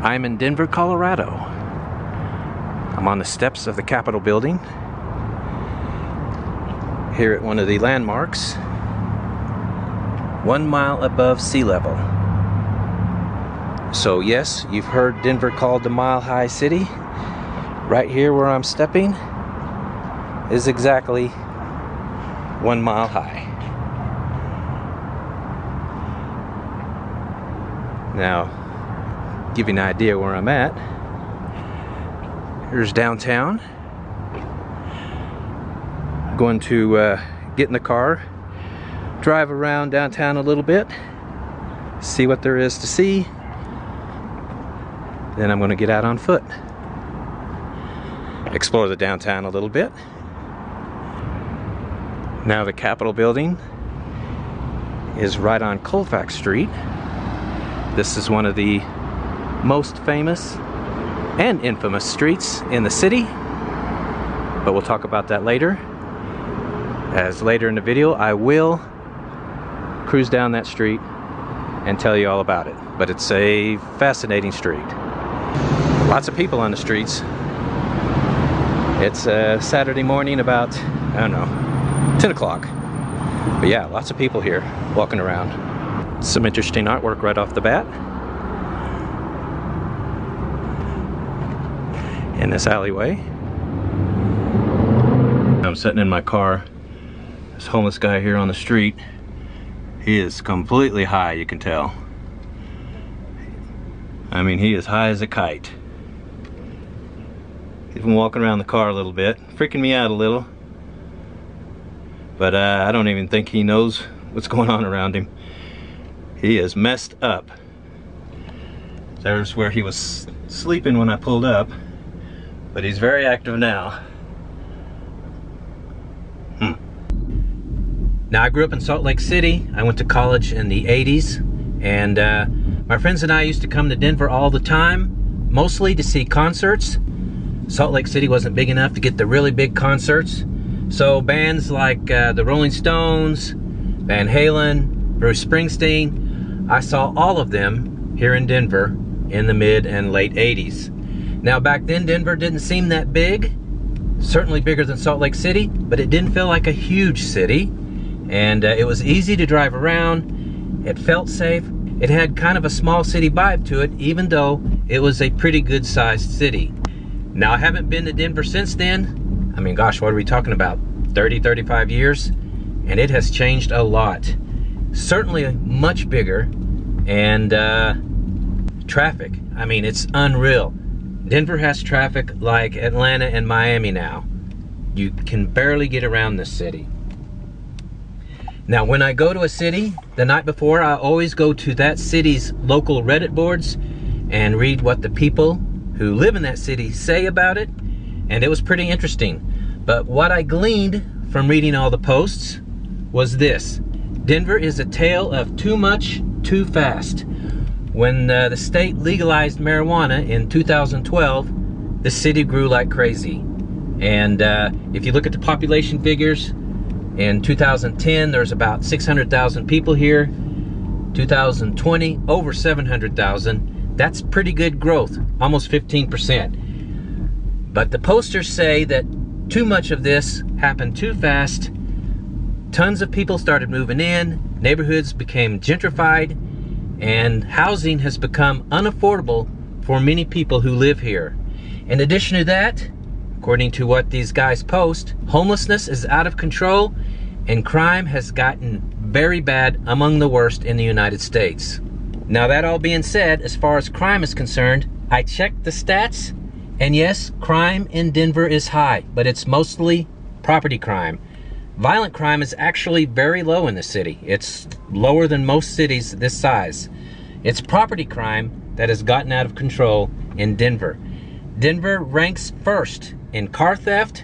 I'm in Denver, Colorado. I'm on the steps of the Capitol building here at one of the landmarks, 1 mile above sea level. So yes, you've heard Denver called the Mile High City. Right here where I'm stepping is exactly 1 mile high. Now, give you an idea where I'm at. Here's downtown. I'm going to get in the car, drive around downtown a little bit, see what there is to see. Then I'm going to get out on foot, explore the downtown a little bit. Now the Capitol building is right on Colfax Street. This is one of the most famous and infamous streets in the city, but we'll talk about that later. As later in the video I will cruise down that street and tell you all about it, but it's a fascinating street. Lots of people on the streets. It's a Saturday morning about, I don't know, 10 o'clock. But yeah, lots of people here walking around. Some interesting artwork right off the bat in this alleyway. I'm sitting in my car. This homeless guy here on the street, he is completely high, you can tell. I mean, he is high as a kite. He's been walking around the car a little bit, freaking me out a little. But I don't even think he knows what's going on around him. He is messed up. There's where he was sleeping when I pulled up, but he's very active now. Now, I grew up in Salt Lake City. I went to college in the 80s, and my friends and I used to come to Denver all the time, mostly to see concerts. Salt Lake City wasn't big enough to get the really big concerts, so bands like the Rolling Stones, Van Halen, Bruce Springsteen, I saw all of them here in Denver in the mid and late 80s. Now, back then Denver didn't seem that big, certainly bigger than Salt Lake City, but it didn't feel like a huge city, and it was easy to drive around. It felt safe. It had kind of a small city vibe to it, even though it was a pretty good sized city. Now, I haven't been to Denver since then. I mean, gosh, what are we talking about? 30, 35 years? And it has changed a lot. Certainly much bigger, and traffic, I mean, it's unreal. Denver has traffic like Atlanta and Miami now. You can barely get around this city. Now, when I go to a city, the night before, I always go to that city's local Reddit boards and read what the people who live in that city say about it, and it was pretty interesting. But what I gleaned from reading all the posts was this: Denver is a tale of too much, too fast. When the state legalized marijuana in 2012, the city grew like crazy. And if you look at the population figures, in 2010 there's about 600,000 people here. 2020, over 700,000. That's pretty good growth, almost 15%. But the posters say that too much of this happened too fast. Tons of people started moving in, neighborhoods became gentrified, and housing has become unaffordable for many people who live here. In addition to that, according to what these guys post, homelessness is out of control and crime has gotten very bad, among the worst in the United States. Now, that all being said, as far as crime is concerned, I checked the stats, and yes, crime in Denver is high, but it's mostly property crime. Violent crime is actually very low in the city. It's lower than most cities this size. It's property crime that has gotten out of control in Denver. Denver ranks first in car theft.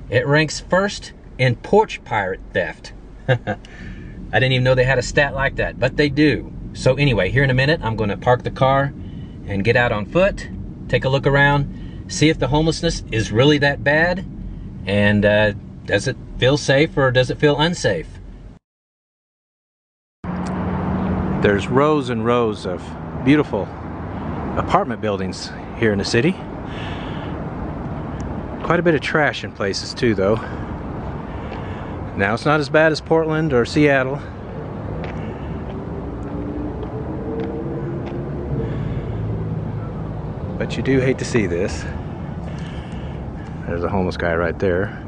It ranks first in porch pirate theft. I didn't even know they had a stat like that, but they do. So anyway, here in a minute, I'm going to park the car and get out on foot, take a look around, see if the homelessness is really that bad, and does it feel safe or does it feel unsafe? There's rows and rows of beautiful apartment buildings here in the city. Quite a bit of trash in places too, though. Now it's not as bad as Portland or Seattle. But you do hate to see this. There's a homeless guy right there.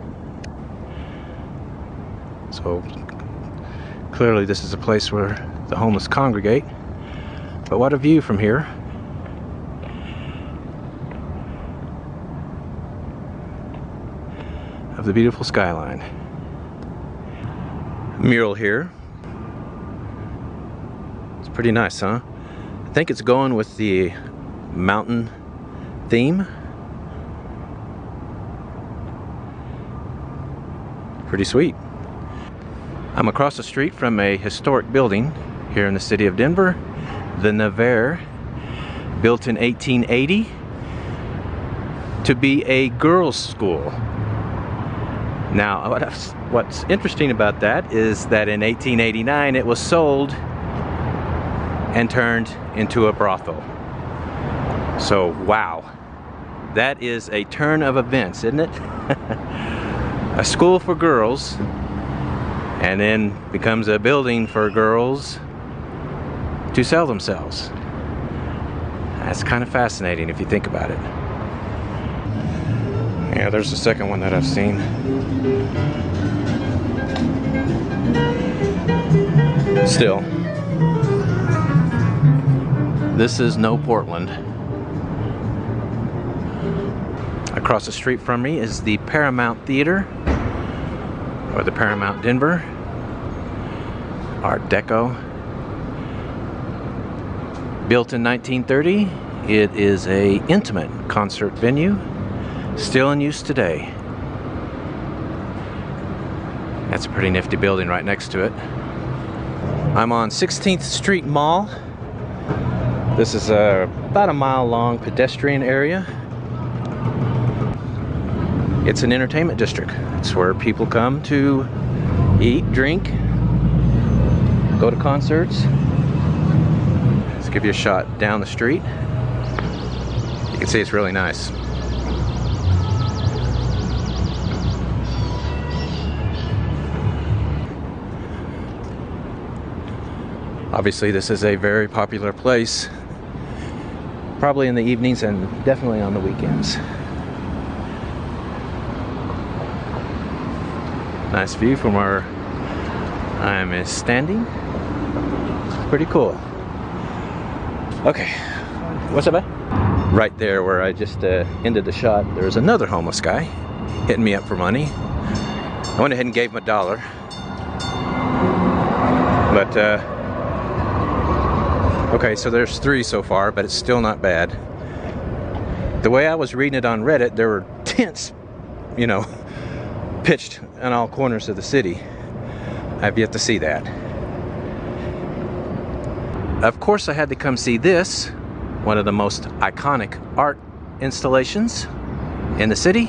So clearly this is a place where the homeless congregate. But what a view from here. Of the beautiful skyline. Mural here. It's pretty nice, huh? I think it's going with the mountain theme. Pretty sweet. I'm across the street from a historic building here in the city of Denver, the Navarre, built in 1880 to be a girls' school. Now, what's interesting about that is that in 1889 it was sold and turned into a brothel. So, wow. That is a turn of events, isn't it? A school for girls, and then becomes a building for girls to sell themselves. That's kind of fascinating if you think about it. Yeah, there's the second one that I've seen. Still, this is no Portland. Across the street from me is the Paramount Theater, or the Paramount Denver, Art Deco. Built in 1930, it is an intimate concert venue, still in use today. That's a pretty nifty building right next to it. I'm on 16th Street Mall. This is about a mile long pedestrian area. It's an entertainment district. It's where people come to eat, drink, go to concerts. Let's give you a shot down the street. You can see it's really nice. Obviously, this is a very popular place, probably in the evenings and definitely on the weekends. Nice view from where I'm standing. Pretty cool. Okay, what's up, bud? Right there where I just ended the shot, there's another homeless guy hitting me up for money. I went ahead and gave him $1. But, okay, so there's 3 so far, but it's still not bad. The way I was reading it on Reddit, there were tents, you know, pitched in all corners of the city. I've yet to see that. Of course, I had to come see this, one of the most iconic art installations in the city,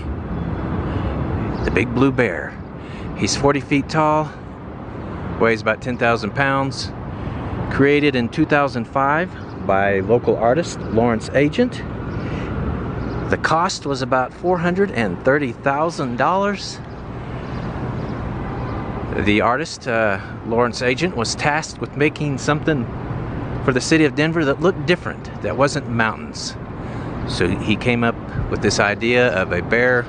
the Big Blue Bear. He's 40 feet tall, weighs about 10,000 pounds, created in 2005 by local artist Lawrence Agent. The cost was about $430,000. The artist, Lawrence Agent, was tasked with making something for the city of Denver that looked different, that wasn't mountains. So he came up with this idea of a bear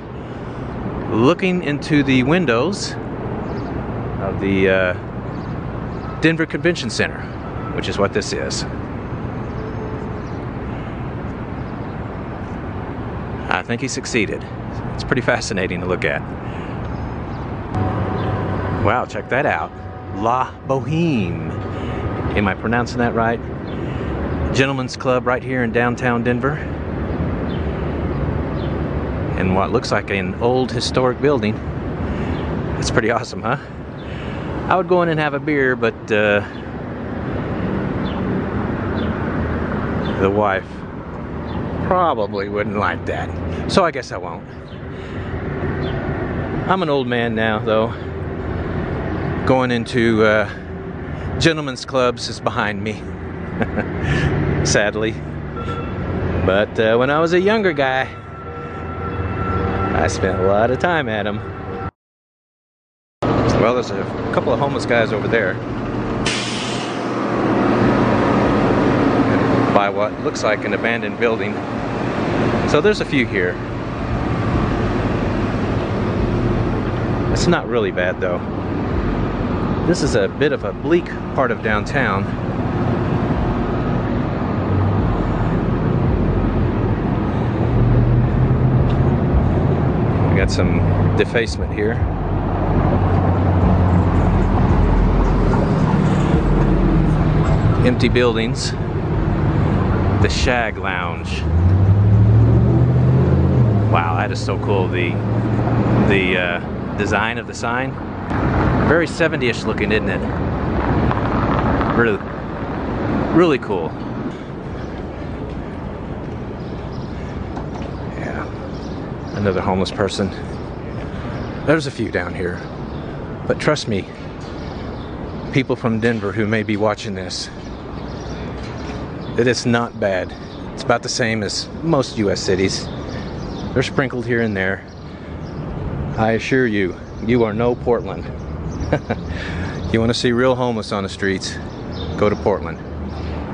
looking into the windows of the Denver Convention Center, which is what this is. I think he succeeded. It's pretty fascinating to look at. Wow, check that out. La Boheme. Am I pronouncing that right? Gentlemen's Club right here in downtown Denver. In what looks like an old historic building. It's pretty awesome, huh? I would go in and have a beer, but the wife probably wouldn't like that. So I guess I won't. I'm an old man now, though. Going into gentlemen's clubs is behind me, sadly. But when I was a younger guy, I spent a lot of time at them. Well, there's a couple of homeless guys over there. By what looks like an abandoned building. So there's a few here. It's not really bad though. This is a bit of a bleak part of downtown. We got some defacement here. Empty buildings. The Shag Lounge. Wow, that is so cool. The design of the sign. Very 70-ish looking, isn't it? Really cool. Yeah. Another homeless person. There's a few down here. But trust me, people from Denver who may be watching this, it is not bad. It's about the same as most US cities. They're sprinkled here and there. I assure you, you are no Portland. You want to see real homeless on the streets, go to Portland.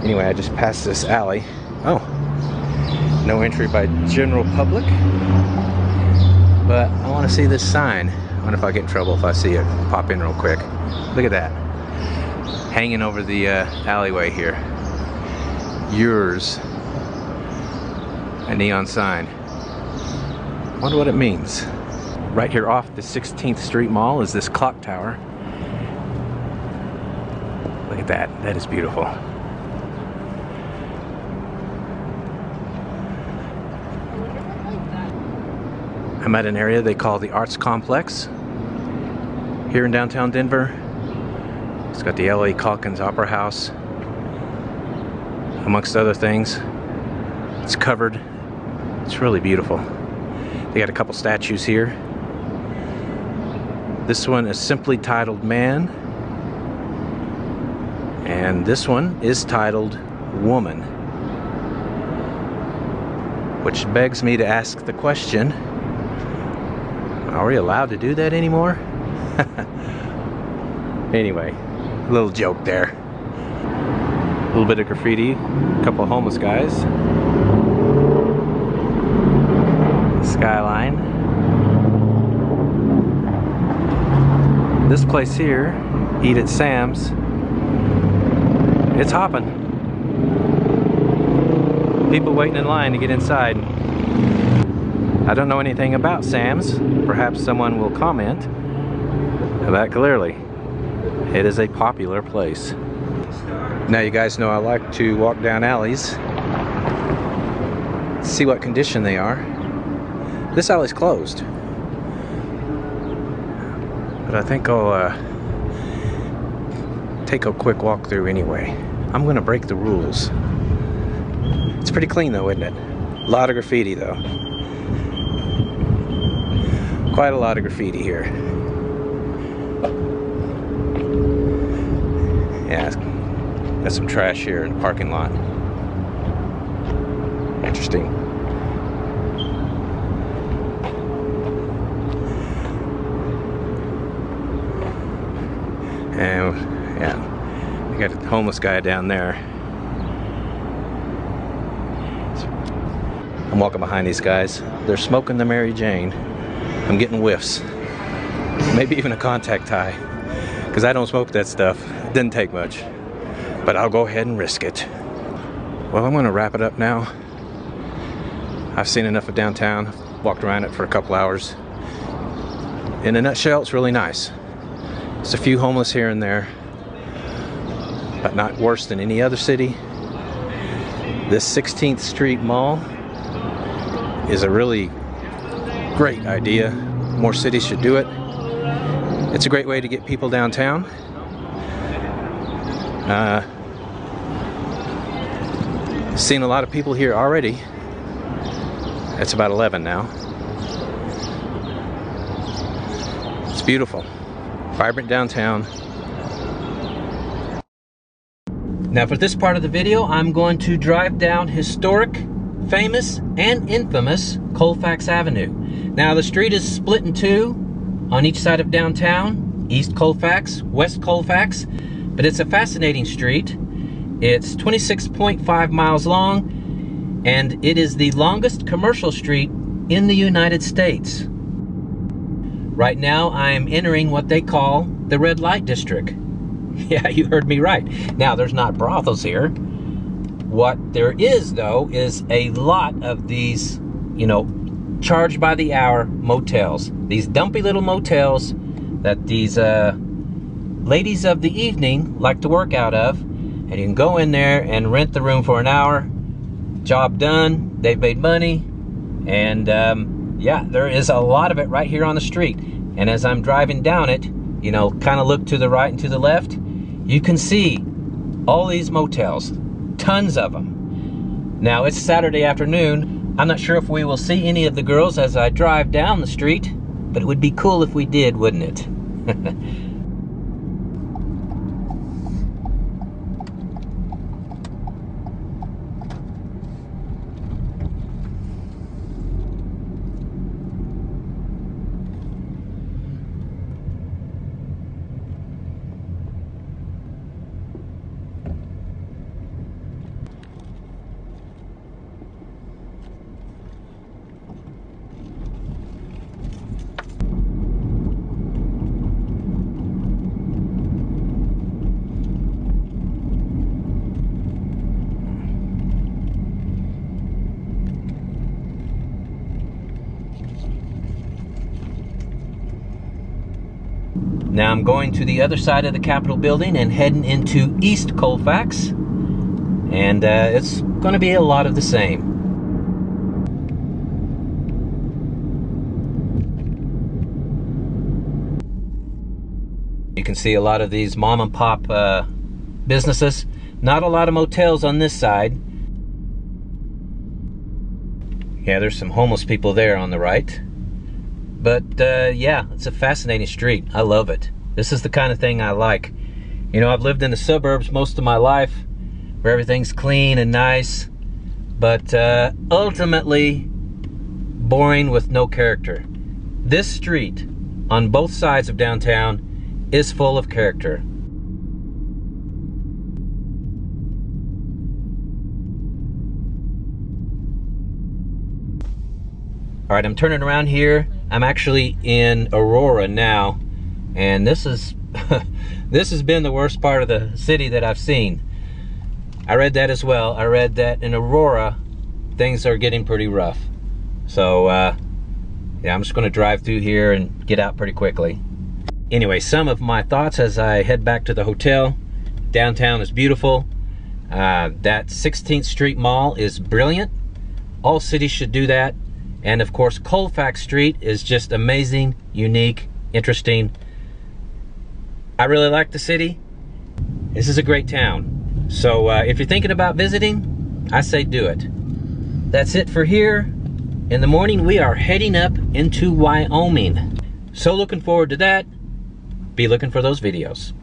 Anyway, I just passed this alley. Oh, no entry by general public. But I want to see this sign. I wonder if I'll get in trouble if I see it pop in real quick. Look at that. Hanging over the alleyway here. Yours. A neon sign. Wonder what it means. Right here off the 16th Street Mall is this clock tower. Look at that. That is beautiful. I'm at an area they call the Arts Complex here in downtown Denver. It's got the L.A. Calkins Opera House, amongst other things. It's covered. It's really beautiful. They got a couple statues here. This one is simply titled Man, and this one is titled Woman, which begs me to ask the question, are we allowed to do that anymore? Anyway, a little joke there. A little bit of graffiti, a couple of homeless guys. Skyline. This place here, Eat at Sam's, it's hopping. People waiting in line to get inside. I don't know anything about Sam's. Perhaps someone will comment about clearly. It is a popular place. Now you guys know I like to walk down alleys, see what condition they are. This alley's closed, but I think I'll take a quick walk through anyway. I'm gonna break the rules. It's pretty clean though, isn't it? A lot of graffiti though. Quite a lot of graffiti here. Yeah, got some trash here in the parking lot. Interesting. And yeah, we got a homeless guy down there. I'm walking behind these guys. They're smoking the Mary Jane. I'm getting whiffs. Maybe even a contact high. Because I don't smoke that stuff. It didn't take much. But I'll go ahead and risk it. Well, I'm going to wrap it up now. I've seen enough of downtown. Walked around it for a couple hours. In a nutshell, it's really nice. There's a few homeless here and there, but not worse than any other city. This 16th Street Mall is a really great idea. More cities should do it. It's a great way to get people downtown. Seen a lot of people here already. It's about 11 now. It's beautiful. Vibrant downtown. Now for this part of the video, I'm going to drive down historic famous and infamous Colfax Avenue. Now the street is split in two on each side of downtown, East Colfax, West Colfax, but it's a fascinating street. It's 26.5 miles long, and it is the longest commercial street in the United States. Right now I'm entering what they call the red light district. Yeah, you heard me right. Now there's not brothels here. What there is, though, is a lot of these, charged by the hour motels. These dumpy little motels that these ladies of the evening like to work out of. And you can go in there and rent the room for an hour. Job done. They've made money. And yeah, there is a lot of it right here on the street. And as I'm driving down it, kind of look to the right and to the left, you can see all these motels. Tons of them. Now it's Saturday afternoon. I'm not sure if we will see any of the girls as I drive down the street, but it would be cool if we did, wouldn't it? Now I'm going to the other side of the Capitol building and heading into East Colfax, and it's going to be a lot of the same. You can see a lot of these mom and pop businesses. Not a lot of motels on this side. Yeah, there's some homeless people there on the right. But yeah, it's a fascinating street. I love it. This is the kind of thing I like. I've lived in the suburbs most of my life where everything's clean and nice, but ultimately boring with no character. This street on both sides of downtown is full of character. All right, I'm turning around here. I'm actually in Aurora now, and this is this has been the worst part of the city that I've seen. I read that as well. I read that in Aurora things are getting pretty rough. So yeah, I'm just going to drive through here and get out pretty quickly. Anyway, some of my thoughts as I head back to the hotel. Downtown is beautiful. That 16th Street Mall is brilliant. All cities should do that. And of course, Colfax Street is just amazing, unique, interesting. I really like the city. This is a great town. So if you're thinking about visiting, I say do it. That's it for here. In the morning, we are heading up into Wyoming. So looking forward to that. Be looking for those videos.